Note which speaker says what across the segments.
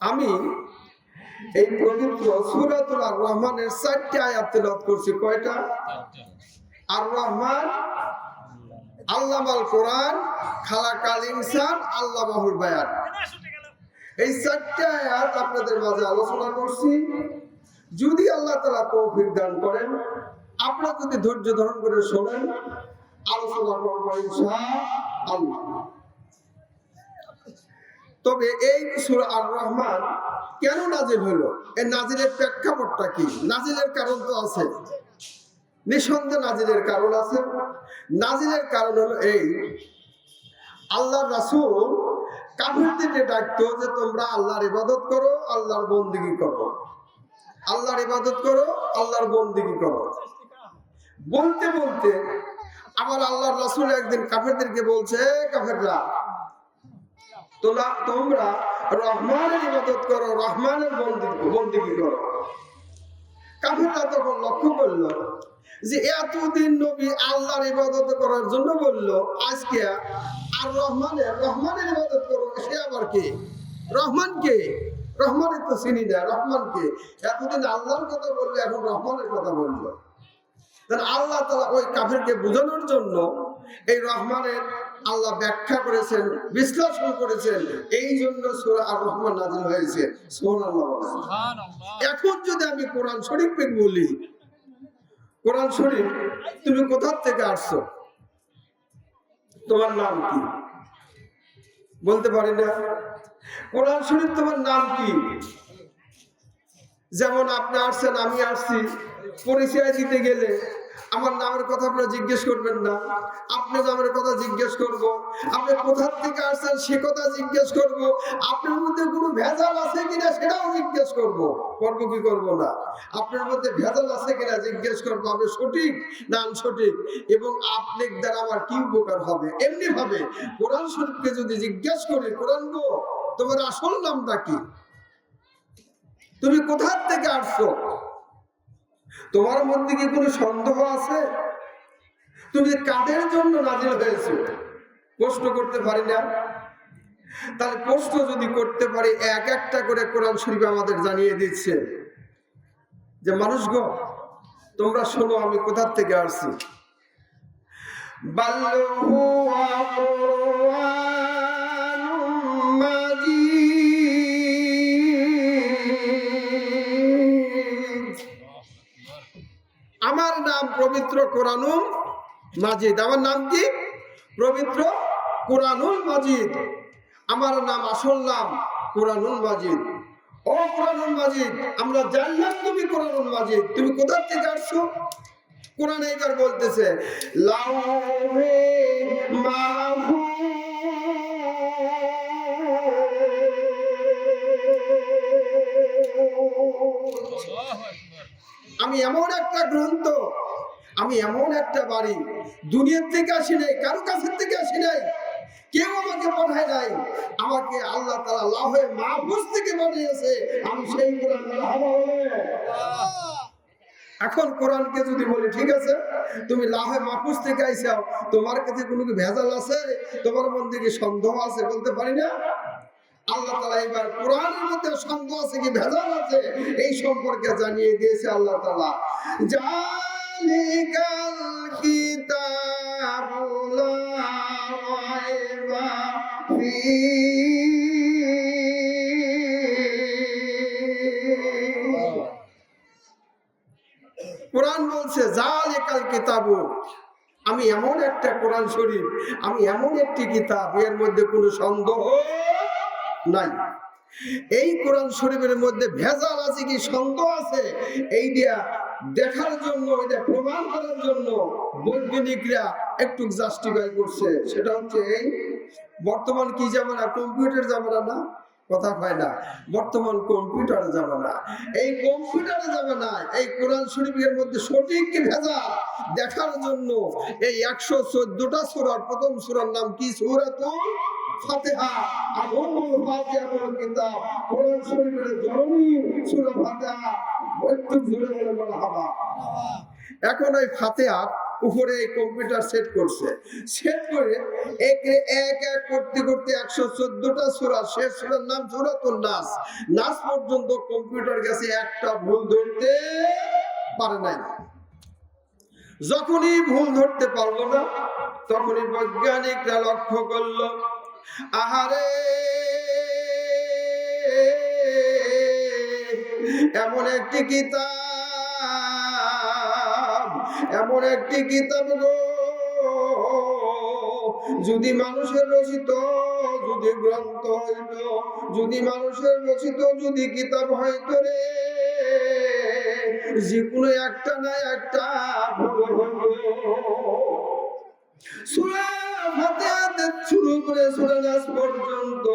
Speaker 1: আমি এই পবিত্র সূরাতুল আর রহমানের 4টি আয়াত তেলাওয়াত করছি। কয়টা? আর রহমান আল্লামাল কোরআন, খালাকাল ইনসান, আল্লামাহুল বায়ান। এই 4টি আয়াত আপনাদের মাঝে আলোচনা করছি। যদি আল্লাহ তাআলা তৌফিক দান করেন, আপনারা যদি ধৈর্য ধারণ করে শোনেন, আলোচনা করব ইনশাআল্লাহ। তবে এই সূরা আর রহমান কেন নাজিল হলো, এই নাজিলের প্রেক্ষাপটটা কি? নাজিলের কারণ তো আছে, নিঃসন্দেহে নাজিলের কারণ আছে। নাজিলের কারণ হলো এই, আল্লাহর রাসূল কাফিরদেরকে ডাকতো যে তোমরা আল্লাহর ইবাদত করো, আল্লাহর বন্দেগী করো, আল্লাহর ইবাদত করো, আল্লাহর বন্দেগী করো। বলতে বলতে আবার আল্লাহর রাসূল একদিন কাফিরদেরকে বলছে, কাফিররা তোমরা রহমানের ইবাদত করো, রহমানের বন্দেগী করো। কাফিররা তখন লক্ষ্য করলো যে এতদিন নবী আল্লাহর ইবাদত করার জন্য বললো, আজকে আর রহমানের ইবাদত করো, সে আবার কে? রহমান কে? রহমানের তো চিনি না, রহমান কে? এতদিন আল্লাহর কথা বললো, এখন রহমানের কথা বললো। তাহলে আল্লাহ তাআলা ওই কাফিরকে বোঝানোর জন্য এই রহমানের আল্লাহ ব্যাখ্যা করেছেন, বিশ্লেষণ করেছেন। এই জন্য সূরা আর রহমান নাযিল হয়েছে। সুবহানাল্লাহ। এখন যদি আমি কোরআন শরীফ বলি, কোরআন শরীফ তুমি কোথা থেকে আসছো, তোমার নাম কি? বলতে পারি না। কোরআন শরীফ তোমার নাম কি? যেমন আপনি আসছেন, আমি আসছি, পরিচয় দিতে গেলে আমার নামের কথা আপনারা জিজ্ঞেস করবেন না, আপনি নামের কথা জিজ্ঞেস করব। আপনি কোথা থেকে আসছেন সে কথা জিজ্ঞেস করব। আপনার মধ্যে কোনো ভেজাল আছে কিনা সেটাও জিজ্ঞেস করব। করব কি করব না? আপনার মধ্যে ভেজাল আছে কিনা জিজ্ঞেস করবো, আপনি সঠিক না সঠিক, এবং আপনার দ্বারা আমার কি উপকার হবে। এমনি ভাবে কোরআন শরীফকে যদি জিজ্ঞেস করি, কোরআন গো তোমার আসল নামটা কি, তুমি কোথা থেকে আসছো, তোমার মধ্যে কি কোনো সন্দেহ আছে, তুমি কাদের জন্য নাজিল হয়েছে, প্রশ্ন করতে পারি না? তাহলে প্রশ্ন যদি করতে পারি, এক একটা করে কোরআন শরীফ আমাদের জানিয়ে দিচ্ছে যে মানুষগণ তোমরা শোনো আমি কোথা থেকে আসছি। আমার নাম পবিত্র কোরআনুল মাজিদ। আমার নাম কি? পবিত্র কোরআনুল মাজিদ। আমার নাম, আসল নাম কোরআনুল মাজিদ। ও কোরআনুল মাজিদ, আমরা জানলাম তুমি কোরআনুল মাজিদ, তুমি কোথা থেকে আসছো? কোরআন এইবার বলতেছে লাউহে মাহফুজ, আমি এমন একটা গ্রন্থ, আমি এমন একটা বাড়ি, দুনিয়ার থেকে আসি নাই, কারো কাছের থেকে আসি নাই, কেউ আমাকে পাঠায় নাই, আমাকে আল্লাহ তাআলা লাউহে মাহফুজ থেকে পাঠিয়েছে। আমি সেই কোরআন। এখন কোরআনকে যদি বলি ঠিক আছে তুমি লাউহে মাহফুজ থেকে আইছাও, তোমার কাছে কোনো কি ভেজাল আছে, তোমার মধ্যে কি সন্দেহ আছে? বলতে পারি না। আল্লাহ তাআলা এবার কোরআনের মধ্যে সন্দেহ আছে কি ভেজাল আছে এই সম্পর্কে জানিয়ে দিয়েছে আল্লাহ তাআলা। জালিকাল কিতাবু লা রাইবা ফীহি, কোরআন বলছে জালিকাল কিতাবু, আমি এমন একটা কোরআন শরীফ, আমি এমন একটি কিতাব, এর মধ্যে কোনো সন্দেহ নাই। এই কোরআন শরীফের মধ্যে ভেজাল আছে কি সন্দেহ আছে, এইটা দেখার জন্য, এটা প্রমাণ করার জন্য বৈজ্ঞানিকরা একটু জাস্টিফাই করছে। সেটা হচ্ছে এই বর্তমান কি জামানা, কম্পিউটার জামানা না, কথা হয় না, বর্তমান কম্পিউটার জামানা। এই কম্পিউটার জামানায় এই কোরআন শরীফের মধ্যে সঠিক কি ভেজাল দেখার জন্য এই 114টা সূরার প্রথম সূরার নাম কি? সূরাতুল ফাতিহা। আর উম্মুল ফাতিহা হলো কিতাব, কোরআন শরীফের জননী সূরা ফাতিহা। একটু জোরে বলে মারহাবা। এখন এই ফাতিহা উপরে কম্পিউটার সেট করছে, সেট করে এক এক করতে করতে 114টা সূরা, শেষ সূরার নাম সূরাতুন নাস, নাস পর্যন্ত কম্পিউটার গেছে, একটা ভুল ধরতে পারে নাই। যখনই ভুল ধরতে পারলো না, তখনই বৈজ্ঞানিকরা লক্ষ্য করলো, আহারে এমন একটি কিতাব, এমন একটি কিতাব গো, যদি মানুষের রচিত, যদি গ্রন্থ হইত, যদি মানুষের রচিত যদি কিতাব হইতো রে, যে কোনো একটা না একটা সূরা ফাতিহা থেকে শুরু করে সূরা নাস পর্যন্ত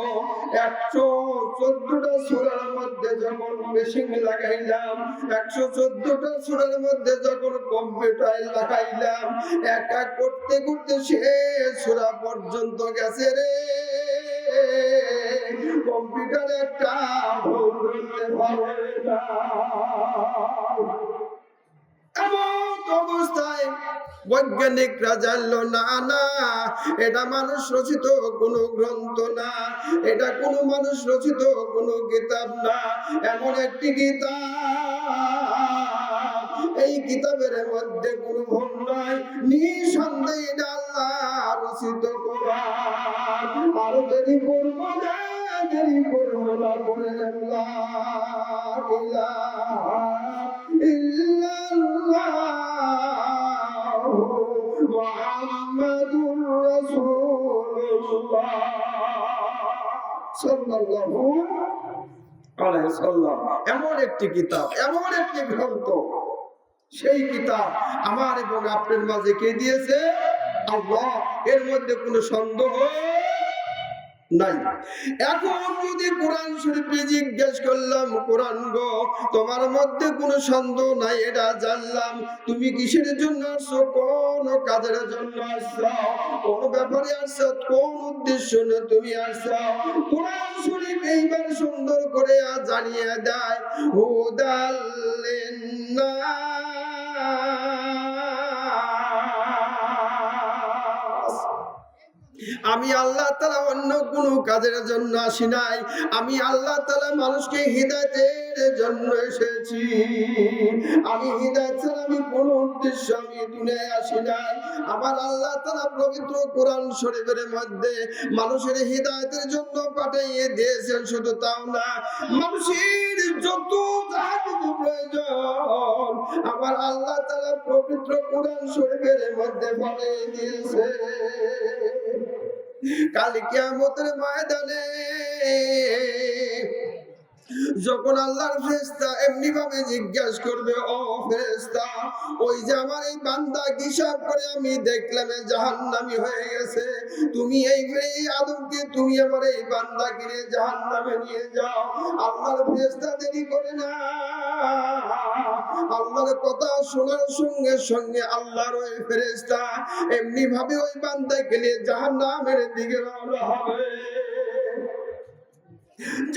Speaker 1: 114টা সূরার মধ্যে যখন মেশিন লাগাইলাম, 114টা সূরার মধ্যে যখন কম্পিউটার লাগাইলাম, এক এক করতে করতে শেষ সূরা পর্যন্ত গেছে রে, কম্পিউটার একটা ভুল ধরতে পারে না। এমন অবস্থায় বৈজ্ঞানিকরা জানলো না, না এটা মানুষ রচিত কোনো গ্রন্থ না, এটা কোনো মানুষ রচিত কোনো কিতাব না, এমন একটি কিতাব, এই কিতাবের মধ্যে কোনো ভুল নাই, নিঃসন্দেহে এটা আল্লাহ রচিত কোরআন। আর দেরি করবো না, দেরি করবো না, বলে লা ইলাহা ইল্লাল্লাহু মুহাম্মাদুর রাসূলুল্লাহ সাল্লাল্লাহু আলাইহি ওয়াসাল্লাম। এমন একটি কিতাব, এমন একটি গ্রন্থ, সেই কিতাব আমার এবং আপনার মাঝে কে দিয়েছে? আল্লাহ। এর মধ্যে কোনো সন্দেহ নাই। এখন যদি কোরআন শরীফে জিজ্ঞেস করলাম, কোরআন গো তোমার মধ্যে কোনো সন্দেহ নাই, এটা জানলাম, তুমি কিসের জন্য আসছো, কোন কাজের জন্য আসছো, কোন ব্যাপারে আসছো, কোন উদ্দেশ্য নিয়ে তুমি আসছো, কোরআন শরীফ এইবার সুন্দর করে জানিয়ে দেয়, হুদাল লিন্নাস। আমি আল্লাহ তাআলা অন্য কোনো কাজের জন্য আসি নাই, আমি আল্লাহ তাআলা মানুষকে হিদায়াতের জন্য এসেছি। আমি হিদায়াত ছাড়া আমি কোনো উদ্দেশ্য আমি দুনিয়ায় আসি নাই। আমার আল্লাহ তাআলা পবিত্র কোরআন শরীফের মধ্যে মানুষের হিদায়াতের জন্য পাঠিয়ে দিয়েছেন। শুধু তাও না, মানুষের যত যা কিছু প্রয়োজন আমার আল্লাহ তাআলা পবিত্র কোরআন শরীফের মধ্যে পাঠিয়ে দিয়েছে। কাল কিয়ামতের ময়দানে যখন আল্লাহর ফেরেশতা এমনি ভাবে জিজ্ঞাসা করবে, ও ফেরেশতা, ওই যে আমার এই বান্দা হিসাব করে আমি দেখলাম জাহান্নামী হয়ে গেছে, তুমি এই আদমকে তুমি আমার এই বান্দা কিনে জাহান্নামে নিয়ে যাও। আল্লাহর ফেরেশতা দেরি করে না, আল্লাহর কথা শোনার সঙ্গে সঙ্গে আল্লাহর ওই ফেরেশতা এমনি ভাবে ওই বান্দাকে নিয়ে জাহান্নামের দিকে রওনা হবে,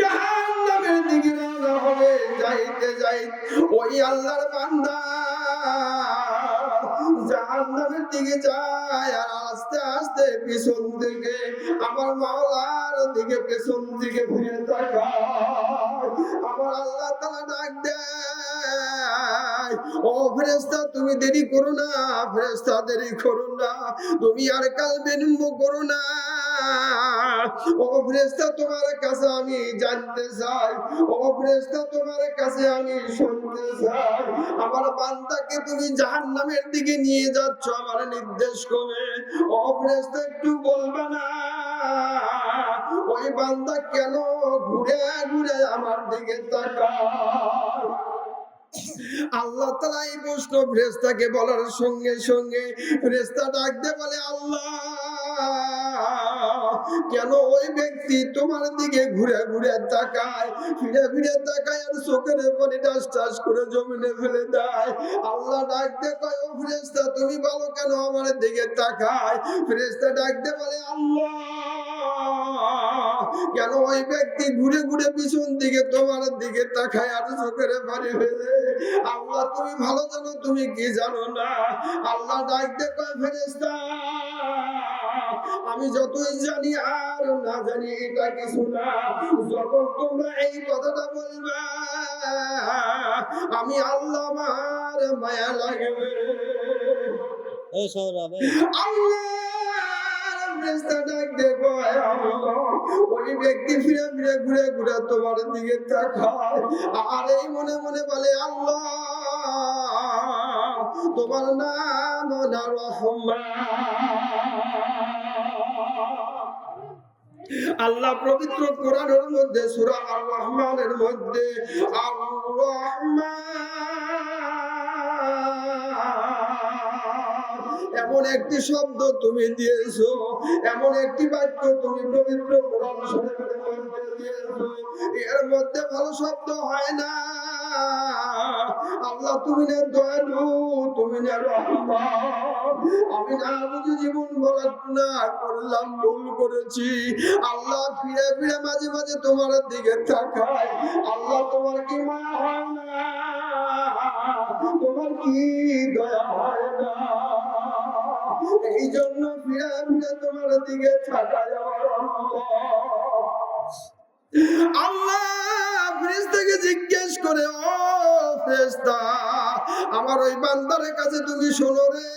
Speaker 1: জাহান্নামের দিকে রওনা হবে। যাইতে যাইতে ওই আল্লাহর বান্দা জাহান্নামের দিকে যায়, আর আস্তে আস্তে পিছন দিকে আমার মাওলার দিকে পেছন দিকে ফিরে তাকায়। আমার আল্লাহ তাআলা ডাক দেয়, ও ফেরেশতা তুমি দেরি করো না, ফেরেশতা দেরি করো না, তুমি আর কাল বিলম্ব করো না। ও ফেরেশতা তোমার কাছে আমি জানতে চাই, ও ফেরেশতা তোমার কাছে আমি শুনতে চাই, আমার বান্দাকে তুমি জাহান্নামের দিকে নিয়ে যাচ্ছ আমার নির্দেশ করে, ও ফেরেশতা একটু বলবে না ওই বান্দা কেন ঘুরে ঘুরে আমার দিকে তাকায়? আল্লাহ তাআলা এই প্রশ্ন ফেরেশতাকে বলার সঙ্গে সঙ্গে ফেরেশতা ডাক দিয়ে বলে, আল্লাহ কেন ওই ব্যক্তি তোমার দিকে ঘুরে ঘুরে তাকায়, ফিরে ফিরে তাকায়, আর চোখের পানি টাস টাস করে জমিনে ফেলে দেয়। আল্লাহ ডাক দিয়ে কয়, ও ফেরেশতা তুমি বলো কেন আমার দিকে তাকায়? ফেরেশতা ডাক দিয়ে বলে, আল্লাহ কেন ওই ব্যক্তি ঘুরে ঘুরে পিছন দিকে তোমার দিকে তাকায় আর চোখের পানি ফেলে? আল্লাহ তুমি ভালো জানো, তুমি কি জানো না? আল্লাহ ডাকতে কয় ফেরেশতা, আমি যতই জানি আর না জানি এটা কিছু না, যখন তোমরা এই কথাটা বলবা আমি আল্লাহ আমার মায়া লাগবে। ওই ব্যক্তি ফিরে ফিরে ঘুরে ঘুরে তোমার দিকে তাকায় আর এই মনে মনে বলে আল্লাহ তোমার নাম না রহমান। আল্লাহ পবিত্র কোরআনের মধ্যে সূরা আর রহমানের মধ্যে আর রহমান এমন একটি শব্দ তুমি দিয়েছো, এমন একটি বাক্য তুমি পবিত্র কোরআন শরীফের মধ্যে দিয়েছো, এর মধ্যে ভালো শব্দ হয় না। আল্লাহ তুমি না দয়ালু, তুমি না রহমান। আমি না বুঝে জীবন না করলাম, ভুল করেছি। আল্লাহ ফিরে ফিরে মাঝে মাঝে তোমার দিকে তাকায়। আল্লাহ তোমার কি মায়া হয় না? তোমার কি দয়া হয় না? এই জন্য ফিরে ফিরে তোমার দিকে তাকায় আমার আল্লাহ। ফেরেশতাকে জিজ্ঞেস করে, ও ফেরেশতা, আমার ওই বান্দার কাছে তুমি শোনো রে,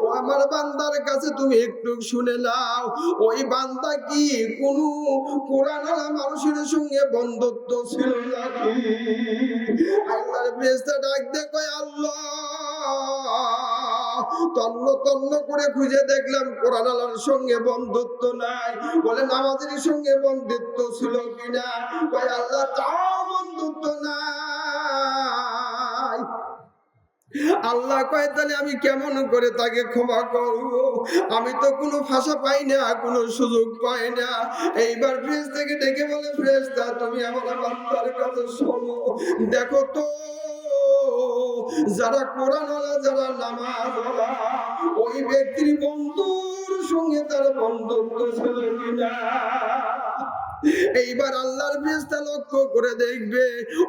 Speaker 1: ও আমার বান্দার কাছে তুমি একটু শুনে নাও, ওই বান্দা কি কোন কোরআনওয়ালা মানুষের সঙ্গে বন্ধুত্ব ছিল নাকি? আল্লাহর ফেরেশতা ডাক দিয়ে কয়, আল্লাহ তন্ন তন্ন করে খুঁজে দেখলাম কোরআনওয়ালার সঙ্গে বন্ধুত্ব নাই। বলে নামাজের সঙ্গে বন্ধুত্ব ছিল কিনা? কয় আল্লাহ তাও বন্ধুত্ব নাই। আল্লাহ কয় তাহলে আমি কেমন করে তাকে ক্ষমা করব? আমি তো কোনো ভাষা পাই না, কোনো সুযোগ পাই না। এইবার ফেরেশতাকে ডেকে বলে, ফেরেশতা তুমি আমার বান্দার কাছে শোনো, দেখো তো যারা কোরআনওয়ালা, যারা নামাজওয়ালা, ওই ব্যক্তির বন্ধুর সঙ্গে তার বন্ধুত্ব ছিল কিনা? এইবার আল্লাহর ফেরেশতা লক্ষ্য করে দেখবে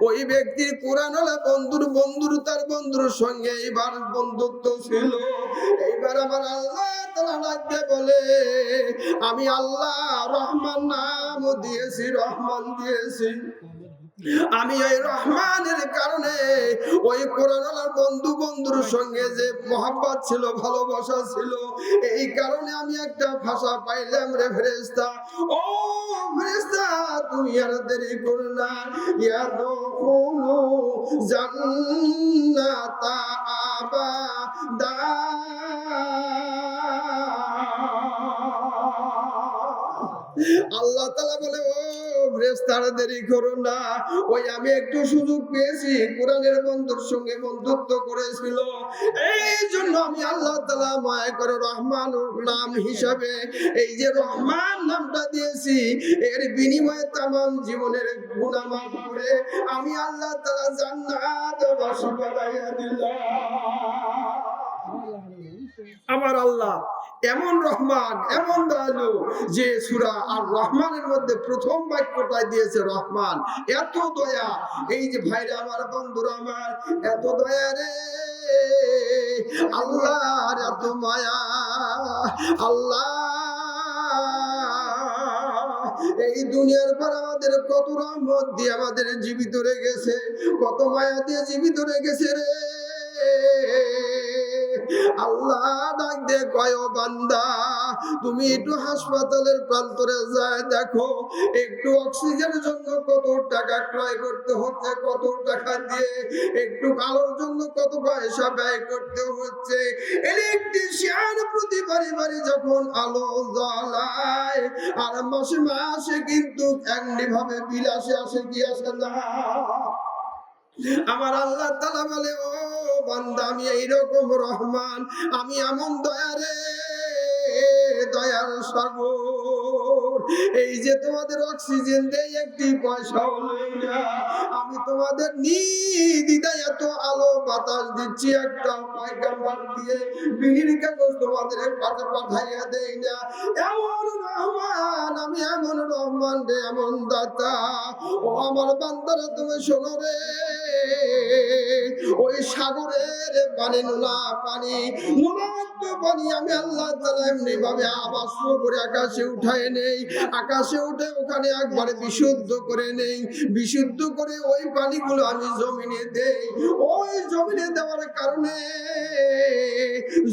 Speaker 1: ওই ব্যক্তির কোরআনওয়ালা বন্ধুর তার বন্ধুর সঙ্গে এইবার বন্ধুত্ব ছিল। এইবার আমার আল্লাহ তাআলা ডাকতে বলে, আমি আল্লাহ রহমান নাম দিয়েছি, রহমান দিয়েছি। আমি ওই রহমানের কারণে ওই কোরআনওয়ালার বন্ধুর সঙ্গে যে মহব্বত ছিল, ভালোবাসা ছিল, এই কারণে আমি একটা ভাষা পাইলাম রে ফেরেশতা। ও ফেরেশতা তুমি আর দেরি করো না, ইয়াদখুলু জান্নাতা আবাদা। আল্লাহ তাআলা বলে, ও ফেরেশতারা দেরি করো না, ওই আমি একটু সুযোগ পেয়েছি, কোরআনের বন্ধুর সঙ্গে বন্ধুত্ব করেছিল, এই জন্য আমি আল্লাহ তাআলা মায়া করে রহমান নাম হিসাবে এই যে রহমান নামটা দিয়েছি, এর বিনিময়ে তামাম জীবনের গুনাহ মাফ করে আমি আল্লাহ তাআলা জান্নাত বাসী বানাইয়া দিলাম। আমার আল্লাহ এমন রহমান, এমন দয়ালু যে সূরা আর রহমানের মধ্যে প্রথম বাক্যটা দিয়েছে রহমান। এত দয়া, এই যে ভাইরা আমার, বন্ধুরা আমার, এত দয়া রে আল্লাহর, এত মায়া আল্লাহ। এই দুনিয়ার পর আমাদের কত রহমত দিয়ে আমাদের জীবিত রেখেছে, কত মায়া দিয়ে জীবিত রেখেছে রে আল্লাহ। ডাক দে কয়, ও বান্দা তুমি একটু হাসপাতালের প্রান্তরে যায় দেখো, একটু অক্সিজেনের জন্য কত টাকা ক্রয় করতে হচ্ছে, কত টাকা দিয়ে, একটু আলোর জন্য কত পয়সা ব্যয় করতে হচ্ছে। ইলেকট্রিশিয়ান প্রতি বাড়ি যখন আলো জ্বালায়, আর মাসে মাসে কিন্তু এমনি ভাবে বিল আসে কি আসে না? আমার আল্লাহ তাআলা বলে, ও বান্দা আমি এইরকম রহমান, আমি এমন দয়া রে দয়ার সাগর, এই যে তোমাদের অক্সিজেন দেই একটি পয়সাও লই না, আমি তোমাদের নির্দ্বিধায় এত আলো বাতাস দিচ্ছি, একটা পয়গাম্বর দিয়ে বিড়ির কাগজ তোমাদের কাছে পাঠাইয়া দেই না। এমন রহমান আমি, এমন রহমান রে, এমন দাতা। ও আমার বান্দারা তুমি শোনো রে, ওই সাগরের পানি নোনা পানি, নোনাক্ত পানি আমি আল্লাহ তাআলা এমনি ভাবে আবাস করে আকাশে উঠায় নেই, আকাশে উঠে ওখানে একবারে বিশুদ্ধ করে নেই, বিশুদ্ধ করে ওই পানিগুলো আমি জমিনে দেই। ওই জমিনে দেওয়ার কারণে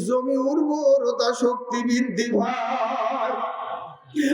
Speaker 1: জমি উর্বরতা শক্তি বৃদ্ধি পায়।